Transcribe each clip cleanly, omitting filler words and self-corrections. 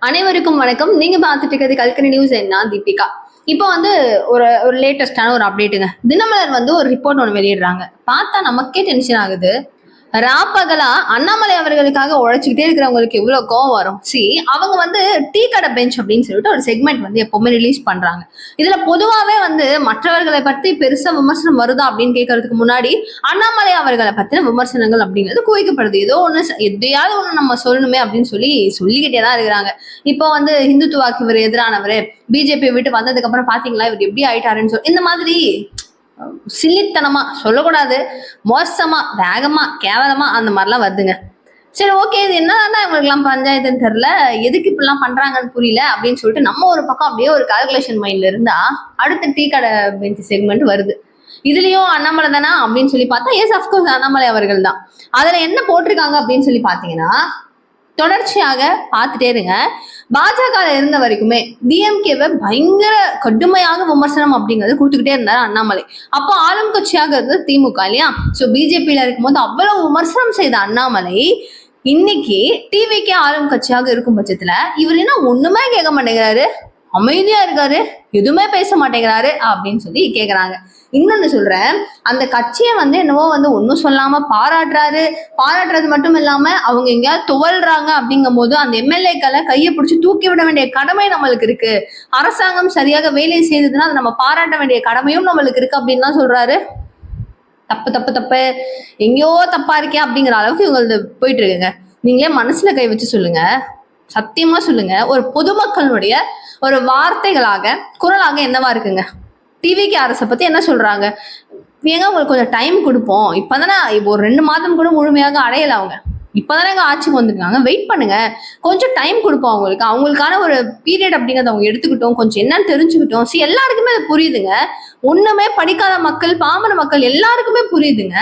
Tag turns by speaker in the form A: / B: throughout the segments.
A: அனைவருக்கும் வணக்கம். நீங்க பார்த்துட்டு இருக்கிறது கல்கரி நியூஸ். என்ன தீபிகா. இப்போ வந்து ஒரு ஒரு லேட்டஸ்டான ஒரு அப்டேட்டுங்க. தினமலர் வந்து ஒரு ரிப்போர்ட் ஒன்று வெளியிடுறாங்க. பார்த்தா நமக்கே டென்ஷன் ஆகுது. ராப்பகலா அண்ணாமலை அவர்களுக்காக உழைச்சிக்கிட்டே இருக்கிறவங்களுக்கு எவ்வளவு கோவம் வரும். அவங்க வந்து டீ கடை பெஞ்ச் அப்படின்னு சொல்லிட்டு ஒரு செக்மெண்ட் வந்து எப்பவுமே ரிலீஸ் பண்றாங்க. இதுல பொதுவாவே வந்து மற்றவர்களை பத்தி பெருசா விமர்சனம் வருதா அப்படின்னு கேட்கறதுக்கு முன்னாடி அண்ணாமலை அவர்களை பத்தின விமர்சனங்கள் அப்படிங்கிறது குவிக்கப்படுது. ஏதோ ஒண்ணு எதையாவது ஒண்ணு நம்ம சொல்லணுமே அப்படின்னு சொல்லிக்கிட்டே தான் இருக்கிறாங்க. இப்போ வந்து இந்துத்துவாக்கு இவர் எதிரானவர், பிஜேபி விட்டு வந்ததுக்கு அப்புறம் பாத்தீங்களா இவர் எப்படி ஆயிட்டாருன்னு சொல்லி இந்த மாதிரி சில்லித்தனமா சொல்லக்கூடாது, மோசமா வேகமா கேவலமா அந்த மாதிரிலாம் வருதுங்க. சரி, ஓகே, இது என்னன்னா இவங்களுக்கு எல்லாம் பஞ்சாயத்துன்னு தெரியல, எதுக்கு இப்படிலாம் பண்றாங்கன்னு புரியல அப்படின்னு சொல்லிட்டு நம்ம ஒரு பக்கம் அப்படியே ஒரு கால்குலேஷன் மைண்ட்ல இருந்தா அடுத்த டீ கடை பெஞ்ச் செக்மெண்ட் வருது. இதுலயும் அண்ணாமலை தானா அப்படின்னு சொல்லி பார்த்தா எஸ் அப்கோர்ஸ் அண்ணாமலை அவர்கள் தான். அதுல என்ன போட்டிருக்காங்க அப்படின்னு சொல்லி பாத்தீங்கன்னா, தொடர்ச்சியாக பார்த்துட்டே இருங்க, பாஜக இருந்த வரைக்குமே டிஎம்கேவை பயங்கர கடுமையாக விமர்சனம் அப்படிங்கிறது கொடுத்துக்கிட்டே இருந்தாரு அண்ணாமலை. அப்போ ஆளும் கட்சியாக இருந்தது திமுக இல்லையா. சோ பிஜேபியில இருக்கும்போது அவ்வளவு விமர்சனம் செய்த அண்ணாமலை இன்னைக்கு டிவிக்கே ஆளும் கட்சியாக இருக்கும் பட்சத்துல இவர் என்ன ஒண்ணுமே கேட்க மாட்டேங்கிறாரு, அமைதியா இருக்காரு, எதுவுமே பேச மாட்டேங்கிறாரு அப்படின்னு சொல்லி கேக்குறாங்க. இன்னொன்னு சொல்றேன், அந்த கட்சியை வந்து என்னவோ வந்து ஒன்னும் சொல்லாம பாராட்டுறது மட்டும் இல்லாம அவங்க எங்கேயாவது துவல்றாங்க அப்படிங்கும் போது அந்த எம்எல்ஏக்களை கையை பிடிச்சி தூக்கி விட வேண்டிய கடமை நம்மளுக்கு இருக்கு. அரசாங்கம் சரியாக வேலையை செய்ததுன்னா அதை நம்ம பாராட்ட வேண்டிய கடமையும் நம்மளுக்கு இருக்கு அப்படின்னு தான் சொல்றாரு. தப்பு தப்பு தப்பு, எங்கேயோ தப்பா இருக்கே அப்படிங்கிற அளவுக்கு இவங்க போயிட்டு இருக்குங்க. நீங்களே மனசுல கை வச்சு சொல்லுங்க, சத்தியமா சொல்லுங்க, ஒரு பொதுமக்களுடைய ஒரு வார்த்தைகளாக குரலாக என்னவா இருக்குங்க. டிவிக்கு அரசை பத்தி என்ன சொல்றாங்க, ஏங்க உங்களுக்கு கொஞ்சம் டைம் கொடுப்போம், இப்பதானே இப்போ ஒரு 2 மாதம் கூட முழுமையாக அடையல, அவங்க இப்பதானே எங்க ஆட்சிக்கு வந்திருக்காங்க, வெயிட் பண்ணுங்க, கொஞ்சம் டைம் கொடுப்போம் அவங்களுக்கான ஒரு பீரியட் அப்படிங்கறத அவங்க எடுத்துக்கிட்டோம், கொஞ்சம் என்னன்னு தெரிஞ்சுக்கிட்டோம். எல்லாருக்குமே அது புரியுதுங்க. ஒண்ணுமே படிக்காத மக்கள், பாமர மக்கள் எல்லாருக்குமே புரியுதுங்க.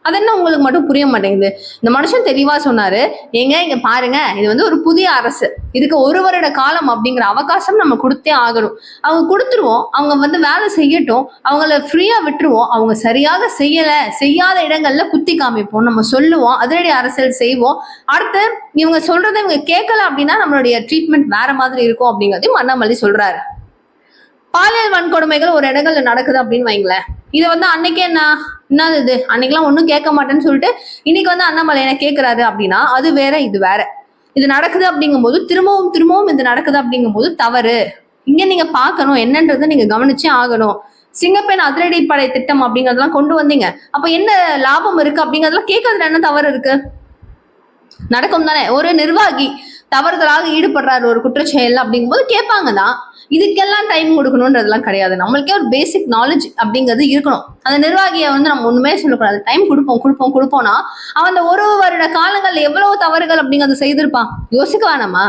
A: அது என்ன உங்களுக்கு மட்டும் புரிய மாட்டேங்குது. இந்த மனுஷன் தெளிவா சொன்னாரு, ஏங்க இங்க பாருங்க, இது வந்து ஒரு புதிய அரசு, இதுக்கு 1 வருட காலம் அப்படிங்கிற அவகாசம் நம்ம கொடுத்தே ஆகணும். அவங்க கொடுத்துருவோம், அவங்க வந்து வேலை செய்யட்டும், அவங்கள ஃப்ரீயா விட்டுருவோம், அவங்க சரியாக செய்யாத இடங்கள்ல குத்தி காமிப்போம், நம்ம சொல்லுவோம், அதிரடி அரசியல் செய்வோம். அடுத்து இவங்க சொல்றதை இவங்க கேட்கல அப்படின்னா நம்மளுடைய ட்ரீட்மெண்ட் வேற மாதிரி இருக்கும் அப்படிங்கிறதையும் அண்ணாமலை சொல்றாரு. பாலியல் வன்கொடுமைகள் ஒரு இடங்கள்ல நடக்குது அப்படின்னு வைங்களேன், இதை வந்து அன்னைக்கே என்னது இது, அன்னைக்கெல்லாம் ஒன்றும் கேட்க மாட்டேன்னு சொல்லிட்டு இன்னைக்கு வந்து அண்ணாமலை என்ன கேட்கிறாரு அப்படின்னா அது வேற இது வேற. இது நடக்குது அப்படிங்கும் போது திரும்பவும் இது நடக்குது அப்படிங்கும் போது தவறு இங்க நீங்க பார்க்கணும், என்னன்றதை நீங்க கவனிச்சே ஆகணும். சிங்கப்பெண் அதிரடி படை திட்டம் அப்படிங்கறதெல்லாம் கொண்டு வந்தீங்க, அப்ப என்ன லாபம் இருக்கு அப்படிங்கறதெல்லாம் கேட்கறதுல என்ன தவறு இருக்கு? நடக்கும் தானே. ஒரு நிர்வாகி தவறுதலாக ஈடுபடுறாரு ஒரு குற்றச்செயல் அப்படிங்கும் போது கேட்பாங்க தான். இதுக்கெல்லாம் டைம் கொடுக்கணும்ன்றதுலாம் கிடையாது. நம்மளுக்கே ஒரு பேசிக் நாலேஜ் அப்படிங்கிறது இருக்கணும். அந்த நிர்வாகியை வந்து நம்ம ஒண்ணுமே சொல்லக்கூடாது, டைம் கொடுப்போம்னா அவன் அந்த 1 வருட காலங்கள்ல எவ்வளவு தவறுகள் அப்படிங்கறது செய்திருப்பான், யோசிக்க வேணாமா?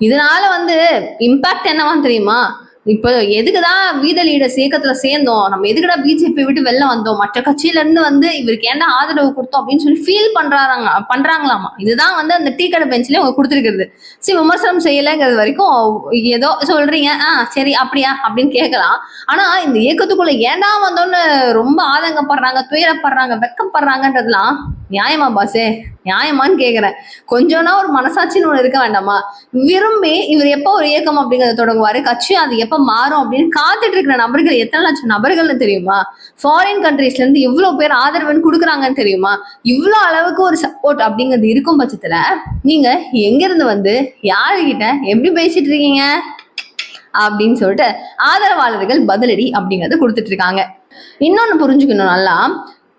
A: இதனால வந்து இம்பாக்ட் என்னவான்னு தெரியுமா? இப்போ எதுக்குதான் வீத லீடர்ஸ் இயக்கத்துல சேர்ந்தோம், நம்ம எதுக்குடா பிஜேபி விட்டு வெளில வந்தோம், மற்ற கட்சியில இருந்து வந்து இவருக்கு ஏன்டா ஆதரவு கொடுத்தோம் அப்படின்னு சொல்லி ஃபீல் பண்றாங்களாமா. இதுதான் வந்து அந்த டீ கடை பெஞ்ச்லயே அவங்க கொடுத்துருக்கிறது. விமர்சனம் செய்யலைங்கிறது வரைக்கும் ஏதோ சொல்றீங்க, சரி அப்படியா அப்படின்னு கேட்கலாம். ஆனா இந்த இயக்கத்துக்குள்ள ஏன்டா வந்தோன்னு ரொம்ப ஆதங்கப்படுறாங்க, துயரப்படுறாங்க, வெக்கப்படுறாங்கன்றதுலாம் நியாயமா பாசே? நியாயமான்னு கேக்குறேன். கொஞ்சம்னா ஒரு மனசாட்சின்னு ஒண்ணு இருக்க வேண்டாமா? விரும்பி இவர் எப்ப ஒரு இயக்கம் அப்படிங்கறத தொடங்குவாரு, கட்சி அது எப்ப மாறும் அப்படின்னு காத்துட்டு இருக்கிற நபர்கள் எத்தனை லட்சம் நபர்கள்னு தெரியுமா? ஃபாரின் கண்ட்ரீஸ்ல இருந்து இவ்வளவு பேர் ஆதரவுன்னு கொடுக்குறாங்கன்னு தெரியுமா? இவ்வளவு அளவுக்கு ஒரு சப்போர்ட் அப்படிங்கிறது இருக்கும் பட்சத்துல நீங்க எங்க இருந்து வந்து யாருகிட்ட எப்படி பேசிட்டு இருக்கீங்க அப்படின்னு சொல்லிட்டு ஆதரவாளர்கள் பதிலடி அப்படிங்கறத கொடுத்துட்டு இருக்காங்க. இன்னொன்னு புரிஞ்சுக்கணும் நல்லா,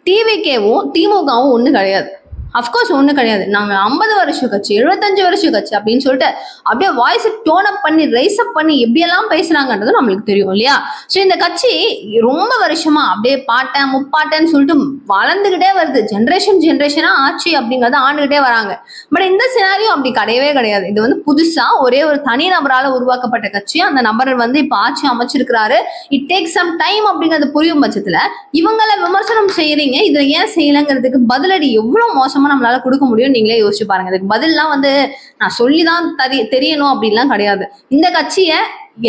A: டிவிகேவும் திமுகவும் ஒண்ணு கிடையாது. அப்கோர்ஸ் ஒண்ணு கிடையாது. நாங்க 50 வருஷம் கட்சி, 75 வருஷம் கட்சி அப்படின்னு சொல்லிட்டு அப்படியே வாய்ஸ் டோன் அப் பண்ணி ரைஸ் அப் பண்ணி எப்படியெல்லாம் பேசுறாங்கன்றது நம்மளுக்கு தெரியும் இல்லையா? சோ இந்த கட்சி ரொம்ப வருஷமா அப்படியே பாட்டன் முப்பாட்டன்னு சொல்லிட்டு வளர்ந்துகிட்டே வருது. ஜென்ரேஷனா ஆட்சி அப்படிங்கறத ஆண்டுகிட்டே வராங்க. பட் இந்த சினாரியோ அப்படி கிடையவே கிடையாது. இது வந்து புதுசா ஒரே ஒரு தனி நபரால உருவாக்கப்பட்ட கட்சி. அந்த நபர் வந்து இப்ப ஆட்சி அமைச்சிருக்கிறாரு. இட் டேக் சம் டைம் அப்படிங்கிறது புரியும் பட்சத்துல இவங்கள விமர்சனம் செய்யறீங்க, இதுல ஏன் செய்யலங்கிறதுக்கு பதிலடி எவ்வளவு மோசமா நம்மளால கொடுக்க முடியும் நீங்களே யோசிச்சு பாருங்க. இதுக்கு பதில்லாம் வந்து நான் சொல்லிதான் தெரியணும் அப்படின்லாம் கிடையாது. இந்த கட்சியை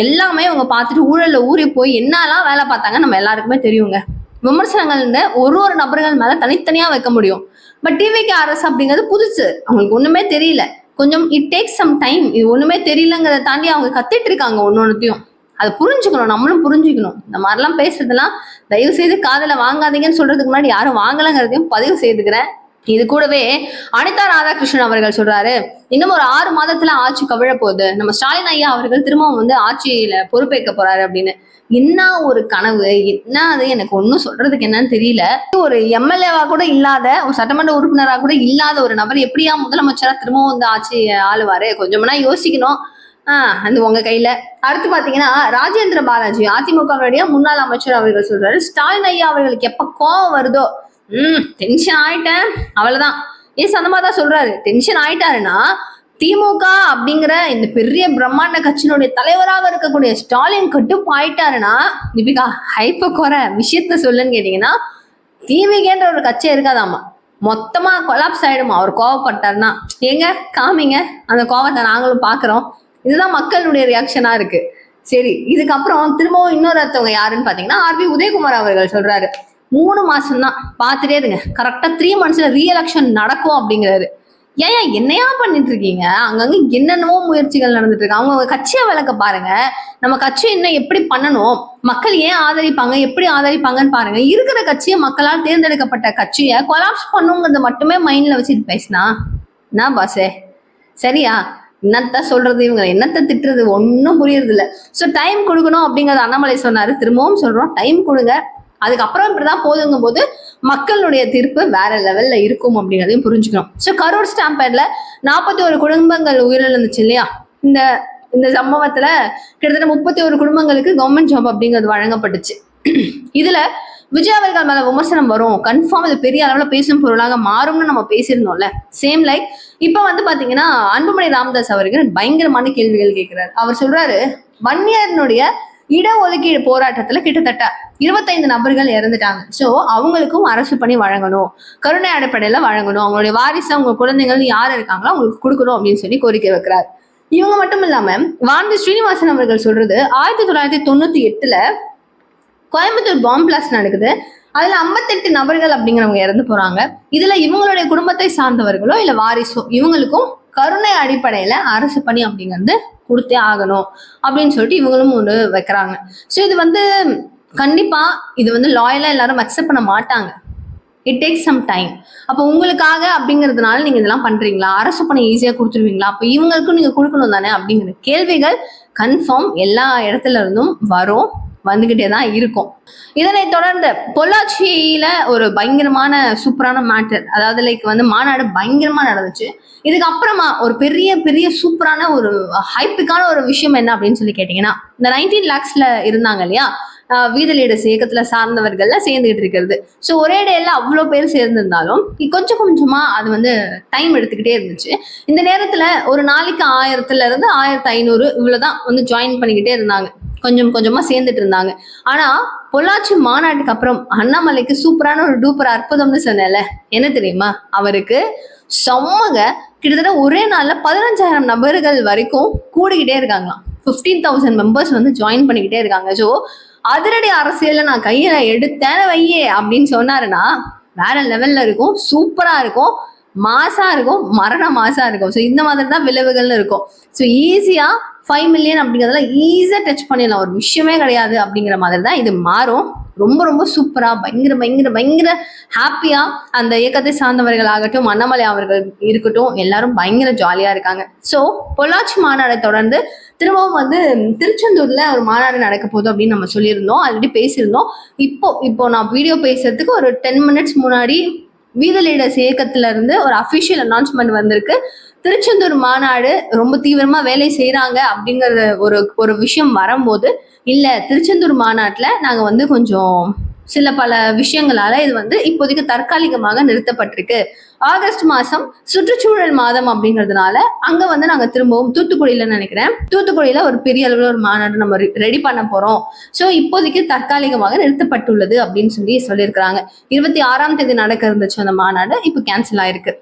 A: எல்லாமே அவங்க பார்த்துட்டு ஊழல்ல ஊறி போய் என்னெல்லாம் வேலை பார்த்தாங்க நம்ம எல்லாருக்குமே தெரியுங்க. விமர்சனங்கள் ஒரு நபர்கள் மேல தனித்தனியா வைக்க முடியும். பட் டிவிக்கு அரசு அப்படிங்கிறது புதுசு, அவங்களுக்கு ஒண்ணுமே தெரியல. கொஞ்சம் இட் டேக்ஸ் சம் டைம். இது ஒண்ணுமே தெரியலங்கிறத தாண்டி அவங்க கத்துட்டு இருக்காங்க ஒன்னொன்னுத்தையும். அதை புரிஞ்சுக்கணும், நம்மளும் புரிஞ்சுக்கணும். இந்த மாதிரிலாம் பேசுறதுலாம் தயவு செய்து காதல வாங்காதீங்கன்னு சொல்றதுக்கு முன்னாடி யாரும் வாங்கலங்கிறதையும் பதிவு செய்துக்கிறேன். இது கூடவே அனிதா ராதாகிருஷ்ணன் அவர்கள் சொல்றாரு, இன்னும் ஒரு 6 மாதத்துல ஆட்சி கவிழ போகுது, நம்ம ஸ்டாலின் ஐயா அவர்கள் திரும்பவும் வந்து ஆட்சியில பொறுப்பேற்க போறாரு அப்படின்னு. என்ன ஒரு கனவு, என்ன அது, எனக்கு ஒன்னும் சொல்றதுக்கு என்னன்னு தெரியல. ஒரு எம்எல்ஏவா கூட இல்லாத, ஒரு சட்டமன்ற உறுப்பினரா கூட இல்லாத ஒரு நபர் எப்படியா முதலமைச்சரா திரும்பவும் வந்து ஆட்சி ஆளுவாரு? கொஞ்சம்னா யோசிக்கணும். அது உங்க கையில. அடுத்து பாத்தீங்கன்னா ராஜேந்திர பாலாஜி அதிமுகவுடைய முன்னாள் அமைச்சர் அவர்கள் சொல்றாரு, ஸ்டாலின் ஐயா அவர்களுக்கு எப்ப கோவம் வருதோ டென்ஷன் ஆயிட்டேன் அவ்வளவுதான். ஏன் அந்த மாதிரி தான் சொல்றாரு. டென்ஷன் ஆயிட்டாருன்னா திமுக அப்படிங்கிற இந்த பெரிய பிரம்மாண்ட கட்சியினுடைய தலைவராக இருக்கக்கூடிய ஸ்டாலின் கட்டுப்பு ஆயிட்டாருன்னா, தீபிகா ஹைப்ப குறை விஷயத்த சொல்லுன்னு கேட்டீங்கன்னா, திமுகன்ற ஒரு கட்சியே இருக்காதாமா, மொத்தமா கொலாப்ஸ் ஆயிடுமா அவர் கோவப்பட்டாருன்னா. ஏங்க காமிங்க அந்த கோவத்தை, நாங்களும் பாக்குறோம். இதுதான் மக்களுடைய ரியாக்ஷனா இருக்கு. சரி, இதுக்கப்புறம் திரும்பவும் இன்னொருத்தவங்க யாருன்னு பாத்தீங்கன்னா ஆர்பி உதயகுமார் அவர்கள் சொல்றாரு, 3 மாசம் தான் பாத்துட்டே இருங்க, கரெக்டா 3 monthsல ரீஎலெக்ஷன் நடக்கும் அப்படிங்கிறாரு. ஏன் என்னையா பண்ணிட்டு இருக்கீங்க? அங்கங்க என்னென்னவோ முயற்சிகள் நடந்துட்டு இருக்கு. அவங்க கட்சியை விளக்க பாருங்க. நம்ம கட்சி இன்னும் எப்படி பண்ணணும், மக்கள் ஏன் ஆதரிப்பாங்க, எப்படி ஆதரிப்பாங்கன்னு பாருங்க. இருக்கிற கட்சியை, மக்களால் தேர்ந்தெடுக்கப்பட்ட கட்சியை கொலாப்ஸ் பண்ணுங்கிறது மட்டுமே மைண்ட்ல வச்சுட்டு பேசினா என்ன பாசே சரியா? என்னத்த சொல்றது, இவங்க என்னத்த திட்டுறது, ஒன்னும் புரியறது இல்ல. ஸோ டைம் கொடுக்கணும் அப்படிங்கறது அண்ணாமலை சொன்னாரு. திரும்பவும் சொல்றோம், டைம் கொடுங்க. அதுக்கப்புறம் இப்படிதான் போதுங்கும் போது மக்களுடைய தீர்ப்பு வேற லெவல்ல இருக்கும் அப்படிங்கிறதையும் புரிஞ்சுக்கணும். ஸோ கரூர் ஸ்டாம்பேட்ல 41 குடும்பங்கள் உயிரிழந்துச்சு இல்லையா? இந்த இந்த சம்பவத்துல கிட்டத்தட்ட 31 குடும்பங்களுக்கு கவர்மெண்ட் ஜாப் அப்படிங்கிறது வழங்கப்பட்டுச்சு. இதுல விஜய் அவர்கள் மேல விமர்சனம் வரும், கன்ஃபார்ம் இது பெரிய அளவுல பேசும் பொருளாக மாறும்னு நம்ம பேசியிருந்தோம்ல. சேம் லைக் இப்ப வந்து பாத்தீங்கன்னா அன்புமணி ராமதாஸ் அவர்கள் பயங்கரமான கேள்விகள் கேட்கிறாரு. அவர் சொல்றாரு, வன்னியர்னுடைய இடஒதுக்கீடு போராட்டத்துல கிட்டத்தட்ட 25 நபர்கள் இறந்துட்டாங்க. ஸோ அவங்களுக்கும் அரசு பணி வழங்கணும், கருணை அடிப்படையில வழங்கணும், அவங்களுடைய வாரிசு, அவங்க குழந்தைகள் யார் இருக்காங்களோ அவங்களுக்கு கொடுக்கணும் அப்படின்னு சொல்லி கோரிக்கை வைக்கிறார். இவங்க மட்டும் இல்லாம வானதி ஸ்ரீனிவாசன் அவர்கள் சொல்றது, 1998ல கோயம்புத்தூர் பாம்பு பிளாஸ்ட் நடக்குது. அதுல 58 நபர்கள் அப்படிங்கிறவங்க இறந்து போறாங்க. இதுல இவங்களுடைய குடும்பத்தை சார்ந்தவர்களோ இல்ல வாரிசோ இவங்களுக்கும் கருணை அடிப்படையில அரசு பணி அப்படிங்கிறது கொடுத்தே ஆகணும் அப்படின்னு சொல்லிட்டு இவங்களும் ஒன்று வைக்கிறாங்க. ஸோ இது வந்து கண்டிப்பா இது வந்து லாயலா எல்லாரும் அக்செப்ட் பண்ண மாட்டாங்க. It takes some time. அப்போ உங்களுக்காக அப்படிங்கிறதுனால நீங்க இதெல்லாம் பண்றீங்களா? அரசு பணி ஈஸியா கொடுத்துருவீங்களா? அப்போ இவங்களுக்கும் நீங்க கொடுக்கணும் தானே அப்படிங்கிற கேள்விகள் கன்ஃபார்ம் எல்லா இடத்துல இருந்தும் வரும், வந்துகிட்டே தான் இருக்கும். இதனை தொடர்ந்து பொள்ளாச்சியில ஒரு பயங்கரமான சூப்பரான மேட்டர், அதாவது லைக் வந்து மாநாடு பயங்கரமா நடந்துச்சு. இதுக்கு அப்புறமா ஒரு பெரிய பெரிய சூப்பரான ஒரு ஹைப்பிக்கான ஒரு விஷயம் என்ன அப்படின்னு சொல்லி கேட்டீங்கன்னா, இந்த 19 lakhsல இருந்தாங்க இல்லையா வீத லீடர்ஸ் இயக்கத்துல சார்ந்தவர்கள்ல சேர்ந்துகிட்டு இருக்கிறது. ஸோ ஒரே டேல அவ்வளோ பேர் சேர்ந்திருந்தாலும் கொஞ்சம் கொஞ்சமா அது வந்து டைம் எடுத்துக்கிட்டே இருந்துச்சு. இந்த நேரத்துல ஒரு நாளைக்கு 1000ல இருந்து 1500 இவ்வளவுதான் வந்து ஜாயின் பண்ணிக்கிட்டே இருந்தாங்க, கொஞ்சம் கொஞ்சமா சேர்ந்துட்டு இருந்தாங்க. ஆனா பொள்ளாச்சி மாநாட்டுக்கு அப்புறம் அண்ணாமலைக்கு சூப்பரான ஒரு டூப்பர் அற்புதம்னு சொன்னேன்ல, என்ன தெரியுமா? அவருக்கு செம்மக கிட்டத்தட்ட ஒரே நாள்ல 15,000 நபர்கள் வரைக்கும் கூடிக்கிட்டே இருக்காங்களாம். 15,000 மெம்பர்ஸ் வந்து ஜாயின் பண்ணிக்கிட்டே இருக்காங்க. ஸோ அதிரடி அரசியல்ல நான் கையில எடுத்தேன் வையே அப்படின்னு சொன்னாருன்னா வேற லெவல்ல இருக்கும், சூப்பரா இருக்கும், மாசா இருக்கும், மரண மாசா இருக்கும். ஸோ இந்த மாதிரி தான் விளைவுகள்னு இருக்கும். ஸோ ஈஸியா 5 மில்லியன் அப்படிங்கிறதுல ஈஸியா டச் பண்ணிடலாம், ஒரு விஷயமே கிடையாது அப்படிங்கிற மாதிரி தான் இது மாறும். ரொம்ப ரொம்ப சூப்பரா பயங்கர பயங்கர பயங்கர ஹாப்பியா அந்த இயக்கத்தை சார்ந்தவர்கள் ஆகட்டும், அண்ணாமலை அவர்கள் இருக்கட்டும், எல்லாரும் பயங்கர ஜாலியா இருக்காங்க. ஸோ பொள்ளாச்சி மாநாடை தொடர்ந்து திரும்பவும் வந்து திருச்செந்தூர்ல ஒரு மாநாடு நடக்க போகுது அப்படின்னு நம்ம சொல்லியிருந்தோம், ஆல்ரெடி பேசியிருந்தோம். இப்போ நான் வீடியோ பேசுறதுக்கு ஒரு 10 minutes முன்னாடி வீத லீடர்ஸ் இயக்கத்துல இருந்து ஒரு அபிஷியல் அனௌன்ஸ்மெண்ட் வந்திருக்கு. திருச்செந்தூர் மாநாடு ரொம்ப தீவிரமா வேலை செய்யறாங்க அப்படிங்கறது ஒரு விஷயம் வரும்போது, இல்ல திருச்செந்தூர் மாநாட்டுல நாங்க வந்து கொஞ்சம் சில பல விஷயங்களால இது வந்து இப்போதைக்கு தற்காலிகமாக நிறுத்தப்பட்டிருக்கு. ஆகஸ்ட் மாசம் சுற்றுச்சூழல் மாதம் அப்படிங்கிறதுனால அங்க வந்து நாங்க திரும்பவும் தூத்துக்குடியில நினைக்கிறேன், தூத்துக்குடியில ஒரு பெரிய அளவுல ஒரு மாநாடு நம்ம ரெடி பண்ண போறோம். ஸோ இப்போதைக்கு தற்காலிகமாக நிறுத்தப்பட்டுள்ளது அப்படின்னு சொல்லியிருக்கிறாங்க. 26ஆம் தேதி நடக்க இருந்துச்சு அந்த மாநாடு, இப்போ கேன்சல் ஆயிருக்கு.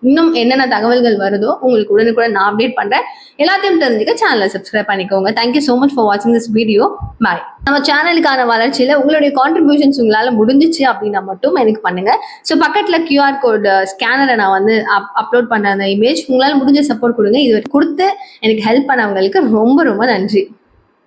A: இன்னும் என்னென்ன தகவல்கள் வருதோ உங்களுக்கு உடனுக்குடன் நான் அப்டேட் பண்றேன். எல்லாத்தையும் தெரிஞ்சுக்க சேனலை சப்ஸ்கிரைப் பண்ணிக்கோங்க. தேங்க்யூ ஸோ மச் ஃபார் வாட்சிங் திஸ் வீடியோ. பாய். நம்ம சேனலுக்கான வளர்ச்சியில உங்களுடைய கான்ட்ரிபியூஷன்ஸ் உங்களால முடிஞ்சிச்சு அப்படின்னா மட்டும் எனக்கு பண்ணுங்க. ஸோ பக்கத்துல கியூஆர் கோட் ஸ்கேனரை நான் வந்து அப்லோட் பண்ண அந்த இமேஜ் உங்களால முடிஞ்ச சப்போர்ட் கொடுங்க. இது கொடுத்து எனக்கு ஹெல்ப் பண்ணவங்களுக்கு ரொம்ப ரொம்ப நன்றி.